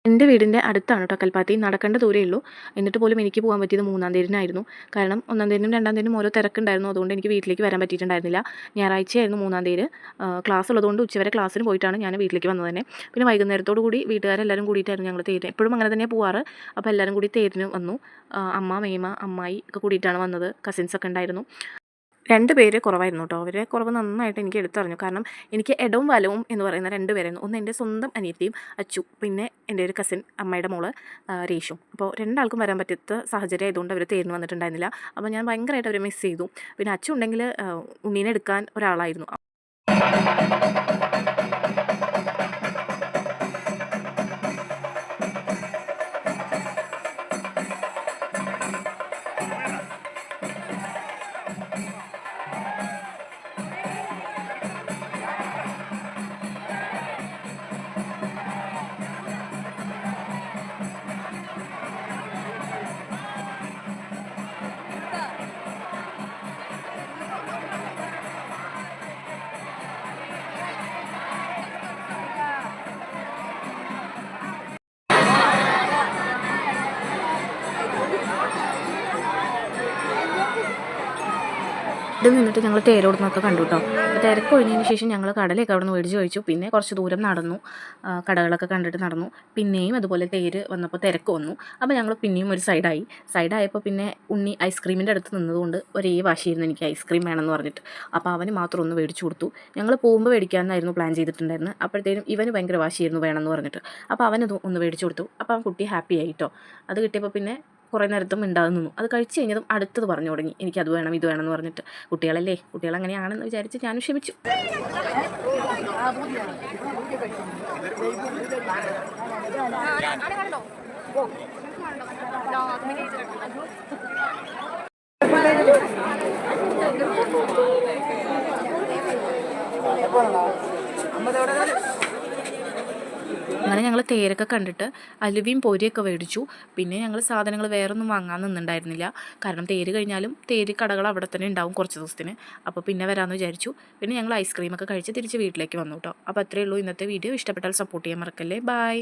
എൻ്റെ വീടിൻ്റെ അടുത്താണ് കേട്ടോ കൽപ്പാത്തി. നടക്കേണ്ട ദൂരമേ ഉള്ളൂ. എന്നിട്ട് പോലും എനിക്ക് പോകാൻ പറ്റിയത് 3-ാം തീയതിനായിരുന്നു. കാരണം 1-ാം തീയതിനും 2-ാം തീയതിനും ഓരോ തിരക്കുണ്ടായിരുന്നു. അതുകൊണ്ട് എനിക്ക് വീട്ടിലേക്ക് വരാൻ പറ്റിയിട്ടുണ്ടായിരുന്നില്ല. ഞായറാഴ്ചയായിരുന്നു 3-ാം തീയതി. ക്ലാസ് ഉള്ളതുകൊണ്ട് ഉച്ചവരെ ക്ലാസ്സിന് പോയിട്ടാണ് ഞാൻ വീട്ടിലേക്ക് വന്നത് തന്നെ. പിന്നെ വൈകുന്നേരത്തോടു കൂടി വീട്ടുകാരെല്ലാവരും കൂടിയിട്ടായിരുന്നു ഞങ്ങൾ തേരിന്, എപ്പോഴും അങ്ങനെ തന്നെയാണ് പോവാറ്. അപ്പോൾ എല്ലാവരും കൂടി തേരിന് വന്നു. അമ്മ, മേമ, അമ്മായി ഒക്കെ കൂടിയിട്ടാണ് വന്നത്. കസിൻസൊക്കെ ഉണ്ടായിരുന്നു. 2 പേര് കുറവായിരുന്നു കേട്ടോ. അവരെ കുറവ് നന്നായിട്ട് എനിക്ക് എടുത്തറിഞ്ഞു. കാരണം എനിക്ക് എടവും വലവും എന്ന് പറയുന്ന 2 പേരായിരുന്നു. ഒന്ന് എൻ്റെ സ്വന്തം അനിയത്തിയും അച്ചു, പിന്നെ എൻ്റെ ഒരു കസിൻ അമ്മയുടെ മോള് രേഷും. അപ്പോൾ 2 ആൾക്കും വരാൻ പറ്റാത്ത സാഹചര്യം ആയതുകൊണ്ട് അവർ തേരിന് വന്നിട്ടുണ്ടായിരുന്നില്ല. അപ്പോൾ ഞാൻ ഭയങ്കരമായിട്ട് അവരെ മിസ് ചെയ്തു. പിന്നെ അച്ചു ഉണ്ടെങ്കിൽ ഉണ്ണീനെ എടുക്കാൻ ഒരാളായിരുന്നു. ഇവിടെ നിന്നിട്ട് ഞങ്ങൾ തേരോടുന്നൊക്കെ കണ്ടു കേട്ടോ. തിരക്ക് ഒഴിഞ്ഞതിന് ശേഷം ഞങ്ങൾ കടലയൊക്കെ അവിടെ നിന്ന് മേടിച്ച് കഴിച്ചു. പിന്നെ കുറച്ച് ദൂരം നടന്നു, കടകളൊക്കെ കണ്ടിട്ട് നടന്നു. പിന്നെയും അതുപോലെ തേര് വന്നപ്പോൾ തിരക്ക് വന്നു. അപ്പോൾ ഞങ്ങൾ പിന്നെയും ഒരു സൈഡായപ്പോൾ പിന്നെ ഉണ്ണി ഐസ്ക്രീമിൻ്റെ അടുത്ത് നിന്നതുകൊണ്ട് ഒരേ വാശിയായിരുന്നു എനിക്ക് ഐസ്ക്രീം വേണമെന്ന് പറഞ്ഞിട്ട്. അപ്പോൾ അവന് മാത്രം ഒന്ന് മേടിച്ചു കൊടുത്തു. ഞങ്ങൾ പോകുമ്പോൾ മേടിക്കാമെന്നായിരുന്നു പ്ലാൻ ചെയ്തിട്ടുണ്ടായിരുന്നത്. അപ്പോഴത്തേനും ഇവന് ഭയങ്കര വാശിയായിരുന്നു വേണമെന്ന് പറഞ്ഞിട്ട്. അപ്പോൾ അവനത് ഒന്ന് മേടിച്ചു കൊടുത്തു. അപ്പോൾ അവൻ കുട്ടി ഹാപ്പി ആയി കേട്ടോ. അത് കിട്ടിയപ്പോൾ പിന്നെ കുറേ നേരത്തും ഉണ്ടാകും നിന്നു. അത് കഴിച്ച് കഴിഞ്ഞതും അടുത്തത് പറഞ്ഞു തുടങ്ങി, എനിക്കത് വേണം ഇത് വേണമെന്ന് പറഞ്ഞിട്ട്. കുട്ടികളല്ലേ, കുട്ടികളങ്ങനെയാണെന്ന് വിചാരിച്ച് ഞാനും ക്ഷമിച്ചു. അങ്ങനെ ഞങ്ങൾ തേരൊക്കെ കണ്ടിട്ട് അലുവയും പൊരിയൊക്കെ മേടിച്ചു. പിന്നെ ഞങ്ങൾ സാധനങ്ങൾ വേറൊന്നും വാങ്ങാൻ നിന്നുണ്ടായിരുന്നില്ല. കാരണം തേര് കഴിഞ്ഞാലും തേര് കടകൾ അവിടെ തന്നെ ഉണ്ടാവും കുറച്ച് ദിവസത്തിന്. അപ്പോൾ പിന്നെ വരാമെന്ന് വിചാരിച്ചു. പിന്നെ ഞങ്ങൾ ഐസ്ക്രീമൊക്കെ കഴിച്ച് തിരിച്ച് വീട്ടിലേക്ക് വന്നു കേട്ടോ. അപ്പോൾ അത്രയേ ഉള്ളൂ ഇന്നത്തെ വീഡിയോ. ഇഷ്ടപ്പെട്ടാൽ സപ്പോർട്ട് ചെയ്യാൻ മറക്കല്ലേ. ബൈ.